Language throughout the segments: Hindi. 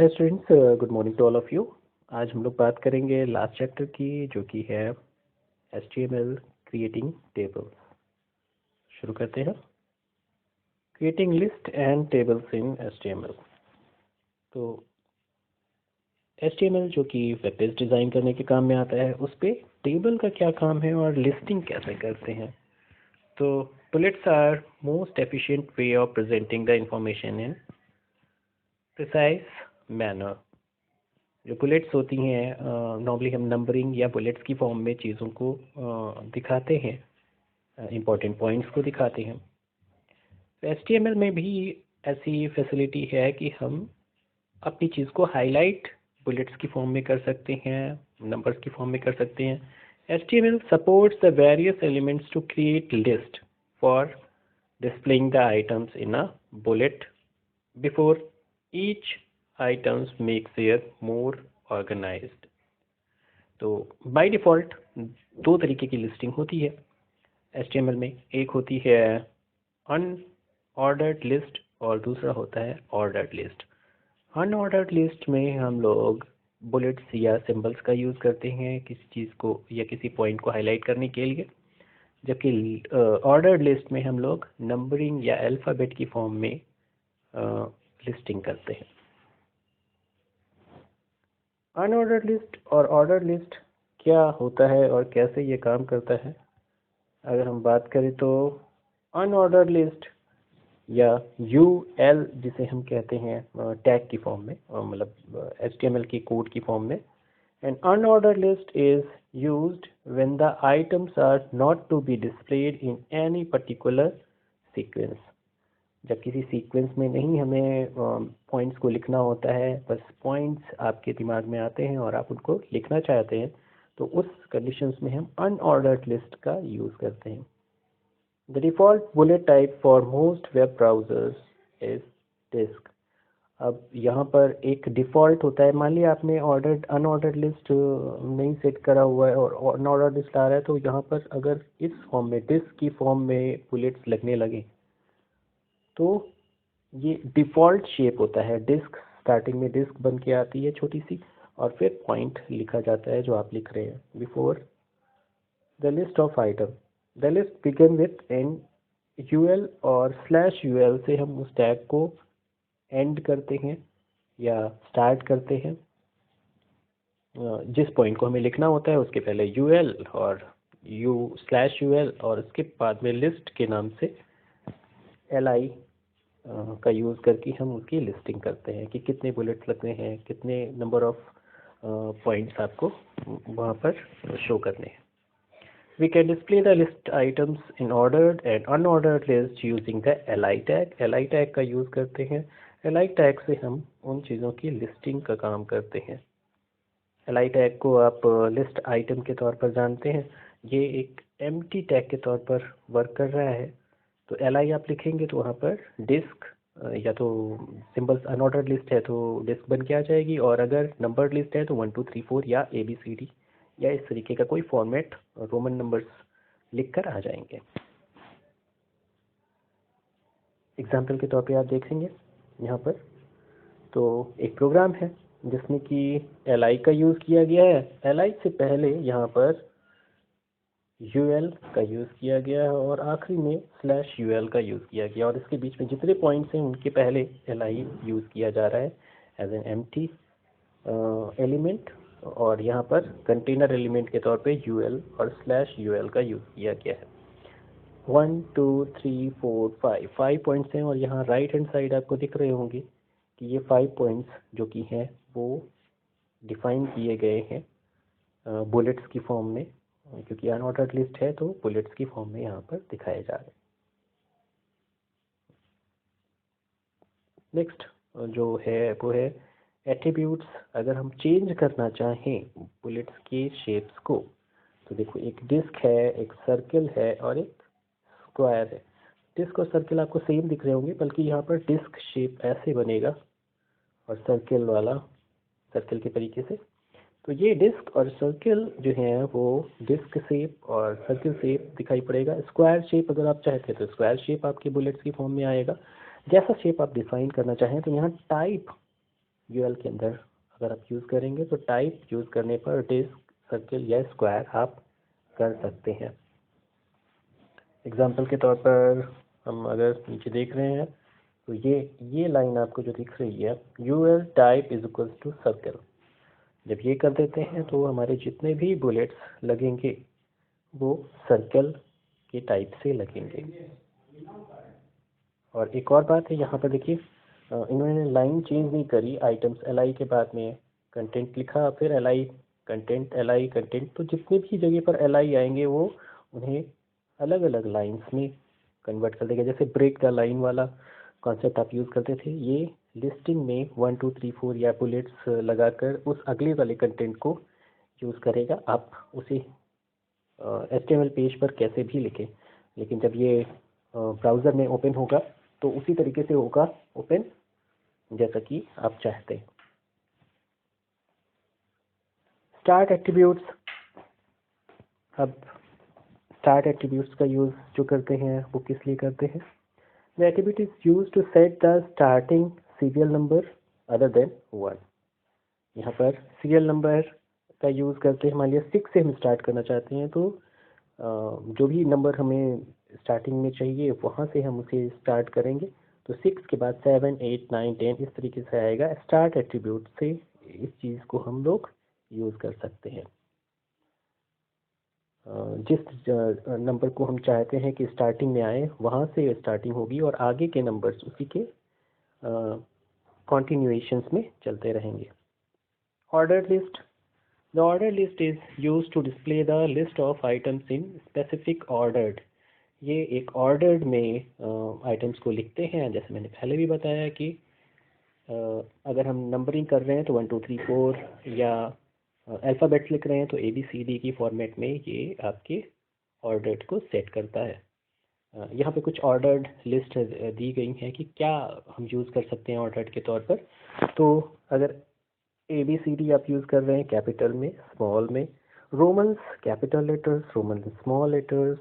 Hello students, good morning to all of you. आज हम लोग बात करेंगे लास्ट चैप्टर की, जो कि है HTML क्रिएटिंग टेबल। शुरू करते हैं। Creating list and tables in HTML। तो HTML जो कि वेब पेज डिज़ाइन करने के काम में आता है, उस पर टेबल का क्या काम है और लिस्टिंग कैसे करते हैं। तो bullets are most efficient way of presenting the information in precise manner. जो बुलेट्स होती हैं, नॉर्मली हम नंबरिंग या बुलेट्स की फॉर्म में चीज़ों को दिखाते हैं, इम्पोर्टेंट पॉइंट्स को दिखाते हैं। तो HTML में भी ऐसी फैसिलिटी है कि हम अपनी चीज़ को हाईलाइट बुलेट्स की फॉर्म में कर सकते हैं, नंबर्स की फॉर्म में कर सकते हैं। HTML supports the various elements to create list for displaying the items in a bullet before each items makes their more organized। तो बाय डिफ़ॉल्ट दो तरीके की लिस्टिंग होती है HTML में। एक होती है अनऑर्डर्ड लिस्ट और दूसरा होता है ऑर्डर्ड लिस्ट। अनऑर्डर्ड लिस्ट में हम लोग बुलेट्स या सिंबल्स का यूज़ करते हैं किसी चीज़ को या किसी पॉइंट को हाईलाइट करने के लिए, जबकि ऑर्डर्ड लिस्ट में हम लोग नंबरिंग या अल्फ़ाबेट की फॉर्म में लिस्टिंग करते हैं। अनऑर्डर्ड लिस्ट और ऑर्डर्ड लिस्ट क्या होता है और कैसे ये काम करता है, अगर हम बात करें तो अनऑर्डर्ड लिस्ट या UL जिसे हम कहते हैं टैग की फॉर्म में, मतलब HTML की कोड की फॉर्म में। An unordered list is used when the items are not to be displayed in any particular sequence. जब किसी सीक्वेंस में नहीं हमें पॉइंट्स को लिखना होता है, बस पॉइंट्स आपके दिमाग में आते हैं और आप उनको लिखना चाहते हैं, तो उस कंडीशंस में हम अनऑर्डर्ड लिस्ट का यूज़ करते हैं। The default bullet type for most web browsers is disc. अब यहाँ पर एक डिफ़ॉल्ट होता है, मान लिया आपने ऑर्डर्ड अनऑर्डर्ड लिस्ट नहीं सेट करा हुआ है और अनऑर्डर्ड लिस्ट आ रहा है, तो यहाँ पर अगर इस फॉर्म में डिस्क की फॉर्म में बुलेट्स लगने लगे तो ये डिफ़ॉल्ट शेप होता है। डिस्क स्टार्टिंग में डिस्क बन के आती है छोटी सी, और फिर पॉइंट लिखा जाता है जो आप लिख रहे हैं। Before the list of item, the list begin with an UL और /UL से हम उस टैग को एंड करते हैं या स्टार्ट करते हैं। जिस पॉइंट को हमें लिखना होता है उसके पहले UL और /UL और उसके बाद में लिस्ट के नाम से LI का यूज़ करके हम उसकी लिस्टिंग करते हैं कि कितने बुलेट्स लगने हैं, कितने नंबर ऑफ पॉइंट्स आपको वहाँ पर शो करने हैं। We can display the list items in ordered and unordered list using the LI tag। LI tag का यूज़ करते हैं। LI tag से हम उन चीज़ों की लिस्टिंग का काम करते हैं। LI टैग को आप लिस्ट आइटम के तौर पर जानते हैं। ये एक एम्प्टी टैग के तौर पर वर्क कर रहा है। तो LI आप लिखेंगे तो वहाँ पर डिस्क या तो सिंबल्स अनऑर्डर्ड लिस्ट है तो डिस्क बन के आ जाएगी, और अगर नंबर्ड लिस्ट है तो 1 2 3 4 या ABCD या इस तरीके का कोई फॉर्मेट रोमन नंबर्स लिखकर आ जाएंगे। एग्जाम्पल के तौर पे आप देखेंगे यहाँ पर तो एक प्रोग्राम है जिसमें कि LI का यूज़ किया गया है। LI से पहले यहाँ पर UL का यूज़ किया गया है और आखिरी में /UL का यूज़ किया गया, और इसके बीच में जितने पॉइंट्स हैं उनके पहले LI यूज़ किया जा रहा है एज एन एम्प्टी एलिमेंट, और यहाँ पर कंटेनर एलिमेंट के तौर पे UL और /UL का यूज़ किया गया है। 1 2 3 4 5 पॉइंट्स हैं, और यहाँ राइट हैंड साइड आपको दिख रहे होंगे कि ये 5 पॉइंट्स जो कि हैं वो डिफाइन किए गए हैं बुलेट्स की फॉर्म में, क्योंकि अनऑर्डर्ड लिस्ट है तो बुलेट्स की फॉर्म में यहाँ पर दिखाए जा रहे हैं। नेक्स्ट जो है वो है एट्रीब्यूट्स। अगर हम चेंज करना चाहें बुलेट्स के शेप्स को, तो देखो एक डिस्क है, एक सर्कल है और एक स्क्वायर है। डिस्क और सर्कल आपको सेम दिख रहे होंगे, बल्कि यहाँ पर डिस्क शेप ऐसे बनेगा और सर्कल वाला सर्कल के तरीके से। तो ये डिस्क और सर्कल जो है वो डिस्क शेप और सर्कल शेप दिखाई पड़ेगा। स्क्वायर शेप अगर आप चाहते हैं तो स्क्वायर शेप आपके बुलेट्स की फॉर्म में आएगा। जैसा शेप आप डिफाइन करना चाहें, तो यहाँ टाइप यूएल के अंदर अगर आप यूज़ करेंगे तो टाइप यूज़ करने पर डिस्क, सर्कल या स्क्वायर आप कर सकते हैं। एग्जाम्पल के तौर पर हम अगर नीचे देख रहे हैं तो ये लाइन आपको जो दिख रही है, UL type is equal to circle, जब ये कर देते हैं तो हमारे जितने भी बुलेट्स लगेंगे वो सर्कल के टाइप से लगेंगे। और एक और बात है यहाँ पर देखिए, इन्होंने लाइन चेंज नहीं करी, आइटम्स एल के बाद में कंटेंट लिखा, फिर एल कंटेंट, तो जितने भी जगह पर एल आएंगे वो उन्हें अलग अलग लाइंस में कन्वर्ट कर देगा। जैसे ब्रेक द लाइन वाला कॉन्सेप्ट आप यूज़ करते थे, ये लिस्टिंग में 1 2 3 4 या बुलेट्स लगाकर उस अगले वाले कंटेंट को यूज़ करेगा। आप उसे HTML पेज पर कैसे भी लिखें, लेकिन जब ये ब्राउज़र में ओपन होगा तो उसी तरीके से होगा ओपन जैसा कि आप चाहते हैं। स्टार्ट एट्रीब्यूट्स, अब स्टार्ट एट्रीब्यूट्स का यूज़ जो करते हैं वो किस लिए करते हैं? The attribute is used to set the starting serial number other than 1। यहाँ पर सीरियल नंबर का यूज़ करते हैं। मान लिया 6 से हम स्टार्ट करना चाहते हैं तो जो भी नंबर हमें स्टार्टिंग में चाहिए वहाँ से हम उसे स्टार्ट करेंगे। तो 6 के बाद 7 8 9 10 इस तरीके से आएगा। स्टार्ट एट्रीब्यूट से इस चीज़ को हम लोग यूज़ कर सकते हैं। जिस नंबर को हम चाहते हैं कि स्टार्टिंग में आए वहाँ से स्टार्टिंग होगी और आगे के नंबर्स उसी के continuations में चलते रहेंगे। Ordered list, the ordered list is used to display the list of items in specific ordered। ये एक ordered में आइटम्स को लिखते हैं। जैसे मैंने पहले भी बताया कि अगर हम नंबरिंग कर रहे हैं तो 1 2 3 4 या अल्फ़ाबेट्स लिख रहे हैं तो ABCD की फॉर्मेट में ये आपके ऑर्डर्ड को सेट करता है। यहाँ पे कुछ ऑर्डर्ड लिस्ट दी गई हैं कि क्या हम यूज़ कर सकते हैं ऑर्डर्ड के तौर पर। तो अगर ABCD आप यूज़ कर रहे हैं कैपिटल में, स्मॉल में, Romans capital letters, Roman small letters,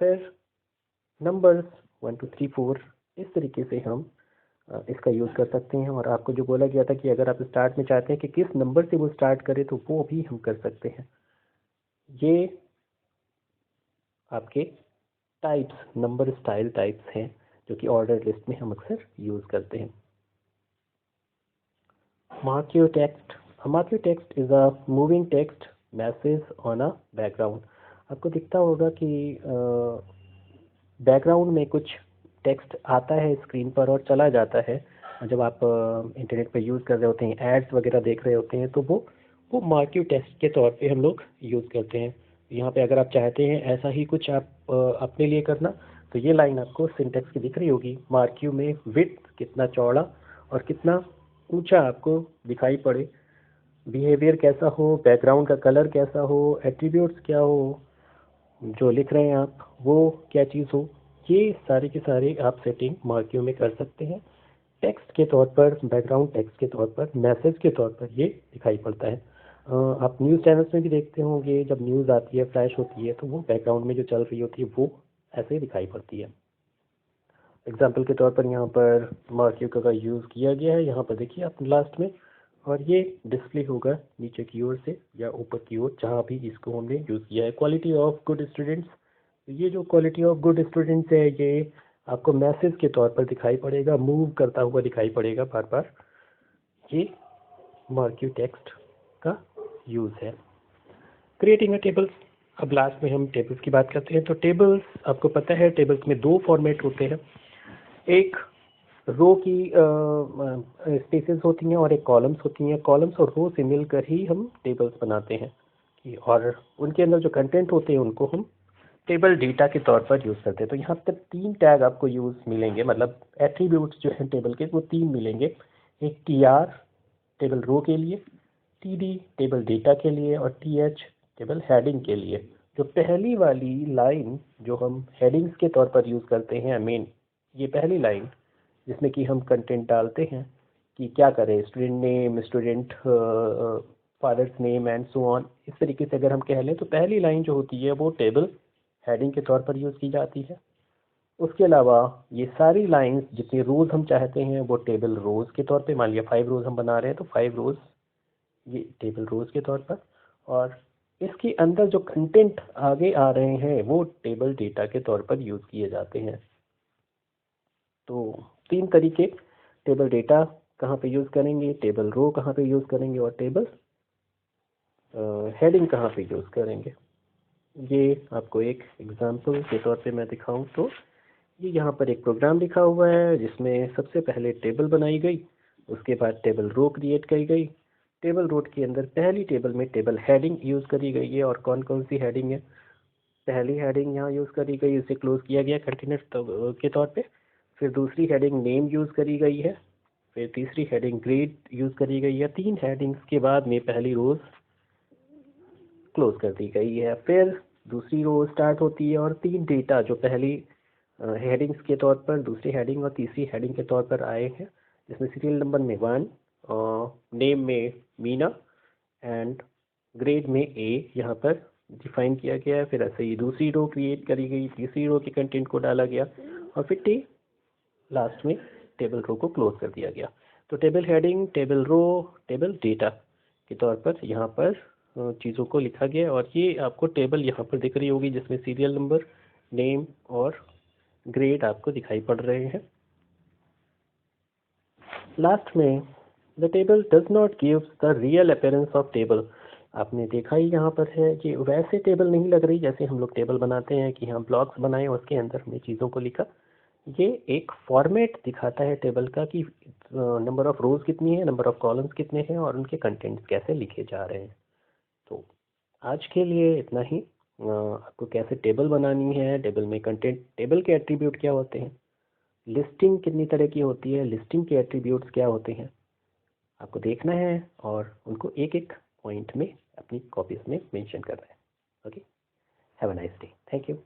फिर नंबर्स 1 2 3 4, इस तरीके से हम इसका यूज़ कर सकते हैं। और आपको जो बोला गया था कि अगर आप स्टार्ट में चाहते हैं कि किस नंबर से वो स्टार्ट करे तो वो भी हम कर सकते हैं। ये आपके टाइप्स, नंबर स्टाइल टाइप्स हैं जो कि ऑर्डर लिस्ट में हम अक्सर यूज़ करते हैं। Mark your text, mark your text is a moving text message on a background. आपको दिखता होगा कि बैकग्राउंड में कुछ टेक्स्ट आता है स्क्रीन पर और चला जाता है। जब आप इंटरनेट पर यूज़ कर रहे होते हैं, एड्स वगैरह देख रहे होते हैं, तो वो मार्क यू टेक्स्ट के तौर पे हम लोग यूज़ करते हैं। यहाँ पे अगर आप चाहते हैं ऐसा ही कुछ आप अपने लिए करना तो ये लाइन आपको सिंटेक्स की दिख रही होगी। मार्क यू में विड्थ कितना चौड़ा और कितना ऊंचा आपको दिखाई पड़े, बिहेवियर कैसा हो, बैकग्राउंड का कलर कैसा हो, एट्रीब्यूट्स क्या हो, जो लिख रहे हैं आप वो क्या चीज़ हो, ये सारे के सारे आप सेटिंग मार्क्यू में कर सकते हैं। टेक्स्ट के तौर पर, बैकग्राउंड टेक्स्ट के तौर पर, मैसेज के तौर पर ये दिखाई पड़ता है। आप न्यूज़ चैनल्स में भी देखते होंगे, जब न्यूज़ आती है, फ्लैश होती है, तो वो बैकग्राउंड में जो चल रही होती है वो ऐसे ही दिखाई पड़ती है। एग्जाम्पल के तौर पर यहाँ पर मार्क्यू का यूज़ किया गया है। यहाँ पर देखिए आप लास्ट में, और ये डिस्प्ले होगा नीचे की ओर से या ऊपर की ओर जहाँ भी इसको हमने यूज़ किया है। क्वालिटी ऑफ गुड स्टूडेंट्स, ये जो क्वालिटी ऑफ गुड स्टूडेंट्स है ये आपको मैसेज के तौर पर दिखाई पड़ेगा, मूव करता हुआ दिखाई पड़ेगा बार बार। ये मार्क्यू टेक्स्ट का यूज़ है। क्रिएटिंग अ टेबल्स, अब लास्ट में हम टेबल्स की बात करते हैं। तो टेबल्स, आपको पता है टेबल्स में दो फॉर्मेट होते हैं, एक रो की स्पेसेस होती हैं और एक कॉलम्स होती हैं। कॉलम्स और रो से मिलकर ही हम टेबल्स बनाते हैं और उनके अंदर जो कंटेंट होते हैं उनको हम टेबल डेटा के तौर पर यूज़ करते हैं। तो यहाँ पर 3 टैग आपको यूज़ मिलेंगे, मतलब एट्रीब्यूट्स जो हैं टेबल के वो 3 मिलेंगे। एक TR टेबल रो के लिए, TD टेबल डेटा के लिए और TH टेबल हेडिंग के लिए। जो पहली वाली लाइन जो हम हेडिंग्स के तौर पर यूज़ करते हैं, मेन ये पहली लाइन जिसमें कि हम कंटेंट डालते हैं कि क्या करें, student name, student father's name and so on, इस तरीके से अगर हम कह लें तो पहली लाइन जो होती है वो टेबल हेडिंग के तौर पर यूज़ की जाती है। उसके अलावा ये सारी लाइंस जितनी रोज़ हम चाहते हैं वो टेबल रोज़ के तौर पे, मान लिया 5 रोज़ हम बना रहे हैं तो 5 रोज़ ये टेबल रोज़ के तौर पर, और इसके अंदर जो कंटेंट आगे आ रहे हैं वो टेबल डेटा के तौर पर यूज़ किए जाते हैं। तो 3 तरीके, टेबल डेटा कहाँ पे यूज़ करेंगे, टेबल रो कहाँ पे यूज़ करेंगे, और टेबल हेडिंग कहाँ पे यूज़ करेंगे। ये आपको एक एग्जांपल के तौर पे मैं दिखाऊं तो ये यहाँ पर एक प्रोग्राम लिखा हुआ है जिसमें सबसे पहले टेबल बनाई गई, उसके बाद टेबल रो क्रिएट की गई। टेबल रो के अंदर पहली टेबल में टेबल हेडिंग यूज़ करी गई है, और कौन कौन सी हेडिंग है, पहली हेडिंग यहाँ यूज़ करी गई, इसे क्लोज किया गया कंटेनर के तौर पे। फिर दूसरी हेडिंग नेम यूज़ करी गई है, फिर तीसरी हेडिंग ग्रेड यूज़ करी गई है। 3 हेडिंग्स के बाद में पहली रोज़ क्लोज कर दी गई है। फिर दूसरी रो स्टार्ट होती है और 3 डेटा जो पहली हेडिंग्स के तौर पर, दूसरी हेडिंग और तीसरी हेडिंग के तौर पर आए हैं, जिसमें सीरियल नंबर में 1, नेम में मीना एंड ग्रेड में ए यहाँ पर डिफाइन किया गया है। फिर ऐसे ही दूसरी रो क्रिएट करी गई, तीसरी रो के कंटेंट को डाला गया, और फिर लास्ट में टेबल रो को क्लोज कर दिया गया। तो table heading, table row, table data के तौर पर यहाँ पर चीज़ों को लिखा गया, और ये आपको टेबल यहाँ पर दिख रही होगी जिसमें सीरियल नंबर, नेम और ग्रेड आपको दिखाई पड़ रहे हैं। लास्ट में the table does not gives the real appearance of table. आपने देखा ही यहाँ पर है कि वैसे टेबल नहीं लग रही जैसे हम लोग टेबल बनाते हैं कि हाँ ब्लॉक्स बनाए उसके अंदर हमने चीज़ों को लिखा। ये एक फॉर्मेट दिखाता है टेबल का कि नंबर ऑफ रोज कितनी है, नंबर ऑफ कॉलम्स कितने हैं, और उनके कंटेंट्स कैसे लिखे जा रहे हैं। तो आज के लिए इतना ही। आपको कैसे टेबल बनानी है, टेबल में कंटेंट, टेबल के एट्रीब्यूट क्या होते हैं, लिस्टिंग कितनी तरह की होती है, लिस्टिंग के एट्रीब्यूट्स क्या होते हैं, आपको देखना है और उनको एक एक पॉइंट में अपनी कॉपीज में मेंशन करना है। Okay, have a nice day, thank you.